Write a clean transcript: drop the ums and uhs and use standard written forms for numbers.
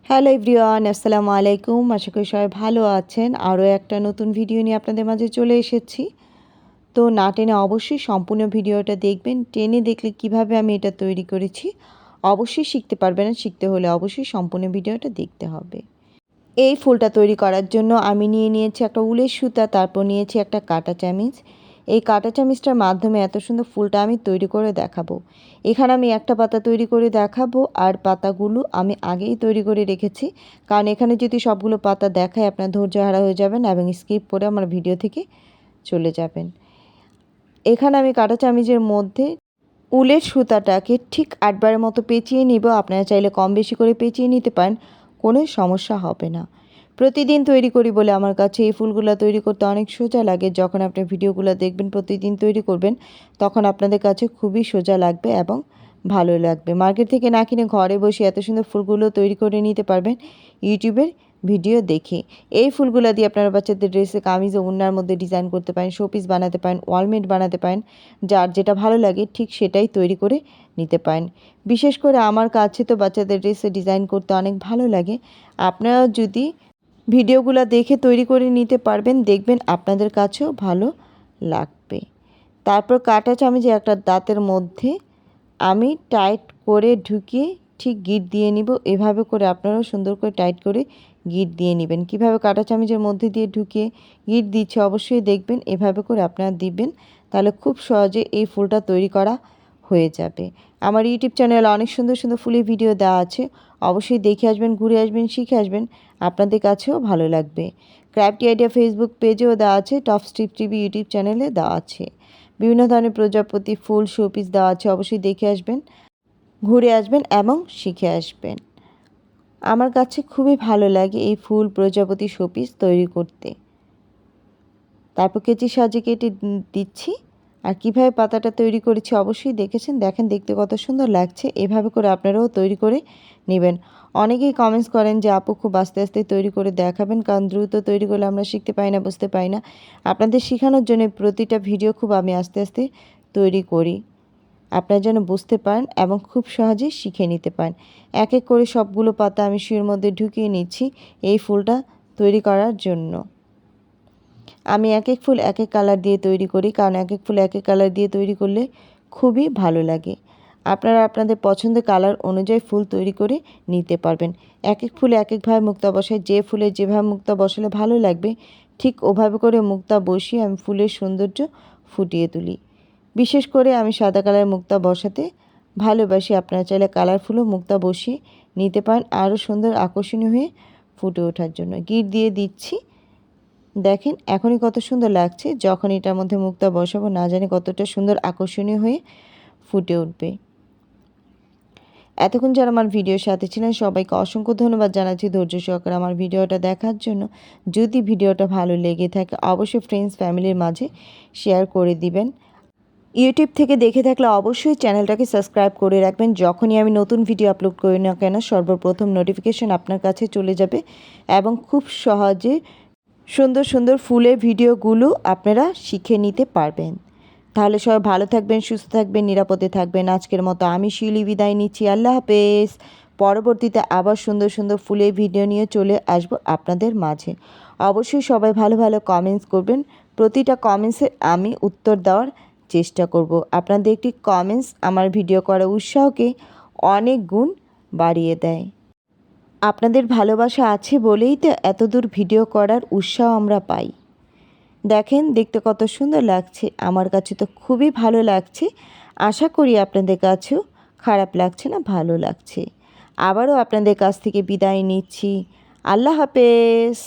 Hello everyone, আসসালামু আলাইকুম। আশা করি সবাই ভালো আছেন। আরও একটা নতুন ভিডিও নিয়ে আপনাদের মাঝে চলে এসেছি। তো না টেনে অবশ্যই সম্পূর্ণ ভিডিওটা দেখবেন। টেনে দেখলে কিভাবে আমি এটা তৈরি করেছি অবশ্যই শিখতে পারবেন। শিখতে হলে অবশ্যই সম্পূর্ণ ভিডিওটা দেখতে হবে। এই ফুলটা তৈরি করার জন্য আমি নিয়েছি একটা উলের সুতা, তারপর নিয়েছি একটা কাঁটা চামিচ। এই কাঁটা চামিচটার মাধ্যমে এত সুন্দর ফুলটা আমি তৈরি করে দেখাবো। এখানে আমি একটা পাতা তৈরি করে দেখাবো, আর পাতাগুলো আমি আগেই তৈরি করে রেখেছি, কারণ এখানে যদি সবগুলো পাতা দেখায় আপনার ধৈর্য হারা হয়ে যাবেন এবং স্কিপ করে আমার ভিডিও থেকে চলে যাবেন। এখানে আমি কাঁটা চামিচের মধ্যে উলের সুতাটাকে ঠিক 8বারের মতো পেঁচিয়ে নিব। আপনারা চাইলে কম বেশি করে পেঁচিয়ে নিতে পারেন, কোনো সমস্যা হবে না। প্রতিদিন তৈরি করি বলে আমার কাছে এই ফুলগুলো তৈরি করতে অনেক সোজা লাগে। যখন আপনি ভিডিওগুলো দেখবেন, প্রতিদিন তৈরি করবেন, তখন আপনাদের কাছে খুবই সোজা লাগবে এবং ভালো লাগবে। মার্কেট থেকে না কিনে ঘরে বসে এত সুন্দর ফুলগুলো তৈরি করে নিতে পারবেন ইউটিউবের ভিডিও দেখে। এই ফুলগুলো দিয়ে আপনারা বাচ্চাদের ড্রেসে, কামিজ ও ওড়নার মধ্যে ডিজাইন করতে পারেন, শোপিস বানাতে পারেন, ওয়ালমেট বানাতে পারেন। যার যেটা ভালো লাগে ঠিক সেটাই তৈরি করে নিতে পারেন। বিশেষ করে আমার কাছে তো বাচ্চাদের ড্রেসে ডিজাইন করতে অনেক ভালো লাগে। আপনারা যদি ভিডিওগুলো দেখে তৈরি করে নিতে পারবেন, দেখবেন আপনাদের কাছেও ভালো লাগবে। তারপর কাঁটা চামচে একটা দাঁতের মধ্যে আমি টাইট করে ঢুকিয়ে ঠিক গিঁট দিয়ে নিব। এভাবে করে আপনারাও সুন্দর করে টাইট করে গিঁট দিয়ে নেবেন। কিভাবে কাঁটা চামচের মধ্যে দিয়ে ঢুকিয়ে গিঁট দিচ্ছে অবশ্যই দেখবেন, এভাবে করে আপনারা দিবেন, তাহলে খুব সহজে এই ফুলটা তৈরি করা হয়ে যাবে। আমার ইউটিউব চ্যানেলে অনেক সুন্দর সুন্দর ফুলের ভিডিও দেওয়া আছে, অবশ্যই দেখে আসবেন, ঘুরে আসবেন, শিখে আসবেন, আপনাদের কাছেও ভালো লাগবে। ক্রাফটি আইডিয়া ফেসবুক পেজেও দেওয়া আছে, টপ স্ট্রিপ টিভি ইউটিউব চ্যানেলে দেওয়া আছে। বিভিন্ন ধরনের প্রজাপতি ফুল শোপিস দেওয়া আছে, অবশ্যই দেখে আসবেন, ঘুরে আসবেন এবং শিখে আসবেন। আমার কাছে খুবই ভালো লাগে এই ফুল প্রজাপতি শোপিস তৈরি করতে। তারপর কেচি সাজিয়ে কেটে দিচ্ছি। আর কীভাবে পাতাটা তৈরি করেছি অবশ্যই দেখেছেন, দেখেন দেখতে কত সুন্দর লাগছে। এভাবে করে আপনারাও তৈরি করে নেবেন। অনেকেই কমেন্টস করেন যে আপু খুব আস্তে আস্তে তৈরি করে দেখাবেন, কারণ দ্রুত তৈরি করলে আমরা শিখতে পারি না, বুঝতে পারি না। আপনাদের শেখানোর জন্য প্রতিটা ভিডিও খুব আমি আস্তে আস্তে তৈরি করি, আপনারা যেন বুঝতে পারেন এবং খুব সহজেই শিখে নিতে পারেন। এক এক করে সবগুলো পাতা আমি সুইয়ের মধ্যে ঢুকিয়ে নিচ্ছি এই ফুলটা তৈরি করার জন্য। আমি এক এক ফুল এক এক কালার দিয়ে তৈরি করি, কারণ এক এক ফুল এক এক কালার দিয়ে তৈরি করলে খুবই ভালো লাগে। আপনারা আপনাদের পছন্দের কালার অনুযায়ী ফুল তৈরি করে নিতে পারবেন। এক এক ফুলে এক একভাবে মুক্তা বসাই, যে ফুলে যেভাবে মুক্তা বসালে ভালো লাগবে ঠিক ওভাবে করে মুক্তা বসিয়ে আমি ফুলের সৌন্দর্য ফুটিয়ে তুলি। বিশেষ করে আমি সাদা কালারের মুক্তা বসাতে ভালোবাসি। আপনারা চাইলে কালারফুলও মুক্তা বসিয়ে নিতে পারেন, আরও সুন্দর আকর্ষণীয় হয়ে ফুটে ওঠার জন্য। গিট দিয়ে দিচ্ছি, দেখেন এখনই কত সুন্দর লাগছে। যখন এটার মধ্যে মুক্তা বসাবো না জানি কতটা সুন্দর আকর্ষণীয় হয়ে ফুটে উঠবে। এতক্ষণ যারা আমার ভিডিওর সাথে ছিলেন সবাইকে অসংখ্য ধন্যবাদ জানাচ্ছি ধৈর্য সহকারে আমার ভিডিওটা দেখার জন্য। যদি ভিডিওটা ভালো লেগে থাকে অবশ্যই ফ্রেন্ডস ফ্যামিলির মাঝে শেয়ার করে দিবেন। ইউটিউব থেকে দেখে থাকলে অবশ্যই চ্যানেলটাকে সাবস্ক্রাইব করে রাখবেন। যখনই আমি নতুন ভিডিও আপলোড করি না কেন সর্বপ্রথম নোটিফিকেশন আপনার কাছে চলে যাবে এবং খুব সহজে সুন্দর সুন্দর ফুলের ভিডিওগুলো আপনারা শিখে নিতে পারবেন। তাহলে সবাই ভালো থাকবেন, সুস্থ থাকবেন, নিরাপদে থাকবেন। আজকের মতো আমি শিউলি বিদায় নিচ্ছি। আল্লাহ হাফেজ। পরবর্তীতে আবার সুন্দর সুন্দর ফুলের ভিডিও নিয়ে চলে আসব আপনাদের মাঝে। অবশ্যই সবাই ভালো ভালো কমেন্টস করবেন, প্রতিটা কমেন্টসে আমি উত্তর দেওয়ার চেষ্টা করব। আপনাদের একটি কমেন্টস আমার ভিডিও করার উৎসাহকে অনেক গুণ বাড়িয়ে দেয়। আপনাদের ভালোবাসা আছে বলেই তো এতদূর ভিডিও করার উৎসাহ আমরা পাই। দেখেন দেখতে কত সুন্দর লাগছে, আমার কাছে তো খুবই ভালো লাগছে। আশা করি আপনাদের কাছেও খারাপ লাগছে না, ভালো লাগছে। আবারও আপনাদের কাছ থেকে বিদায় নিচ্ছি। আল্লাহ হাফেজ।